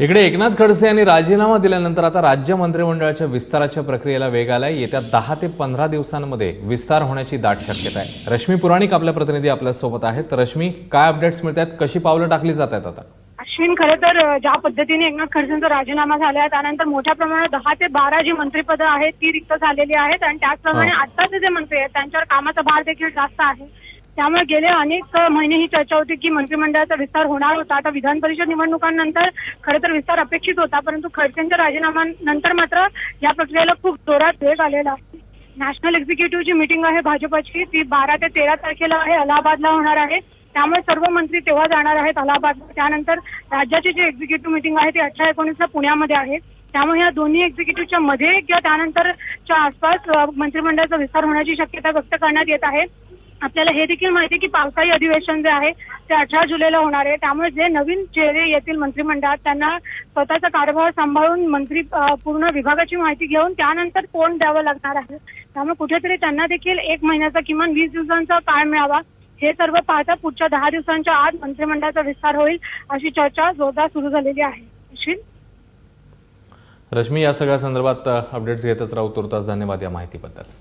इकडे एकनाथ खडसे यांनी राजीनामा दिल्यानंतर आता राज्य मंत्रिमंडळाच्या विस्ताराच्या प्रक्रियेला वेग आलाय। येत्या 10 ते 15 दिवसांमध्ये विस्तार होण्याची दाट शक्यता आहे। रश्मी पुराणिक आपल्या प्रतिनिधी आपल्या सोबत आहेत। रश्मी, काय अपडेट्स मिळतात, कशी पावलं टाकली जात आहेत आता? अश्विन, खरं तर ज्या पद्धतीने एकनाथ खडसेंचा राजीनामा झाला त्यानंतर मोठ्या प्रमाणात 10 ते 12 जी मंत्रिपदं आहेत ती रिक्त झालेली आहेत आणि त्याचप्रमाणे आताचे जे मंत्री आहेत त्यांच्यावर कामाचा भार देखील जास्त आहे। त्यामुळे गेले अनेक महिने ही चर्चा होती की मंत्रिमंडळाचा विस्तार होणार होता। आता विधान परिषद निवडणुकांनंतर खरं तर विस्तार अपेक्षित होता, परंतु खडसेंच्या राजीनाम्यानंतर मात्र या प्रक्रियेला खूप जोरात वेग आलेला आहे। नॅशनल एक्झिक्युटिव्हची मीटिंग आहे भाजपची, ती 12 ते 13 तारखेला आहे, अलाहाबादला होणार आहे। त्यामुळे सर्व मंत्री तेव्हा जाणार आहेत अलाहाबादला। त्यानंतर राज्याची जी एक्झिक्युटिव्ह मीटिंग आहे ती 18-19 पुण्यामध्ये आहे। त्यामुळे या दोन्ही एक्झिक्युटिव्हच्या मध्ये किंवा त्यानंतरच्या आसपास मंत्रिमंडळाचा विस्तार होण्याची शक्यता व्यक्त करण्यात येत आहे। आपल्याला हे देखील माहिती आहे की पावसाळी अधिवेशन जे आहे ते 18 जुलैला होणार आहे। त्यामुळे जे नवीन चेहरे येतील मंत्रिमंडळात त्यांना स्वतःचा कारभार सांभाळून मंत्री पूर्ण विभागाची माहिती घेऊन त्यानंतर कोण द्यावं लागणार आहे। त्यामुळे कुठेतरी त्यांना देखील 1 महिन्याचा किमान 20 दिवसांचा काळ मिळावा, हे सर्व पाहता पुढच्या 10 दिवसांच्या आत मंत्रिमंडळाचा विस्तार होईल अशी चर्चा जोरदार सुरू झालेली आहे। रश्मी, या सगळ्या संदर्भात अपडेट्स घेतच राहू। तुर्तास धन्यवाद या माहितीबद्दल।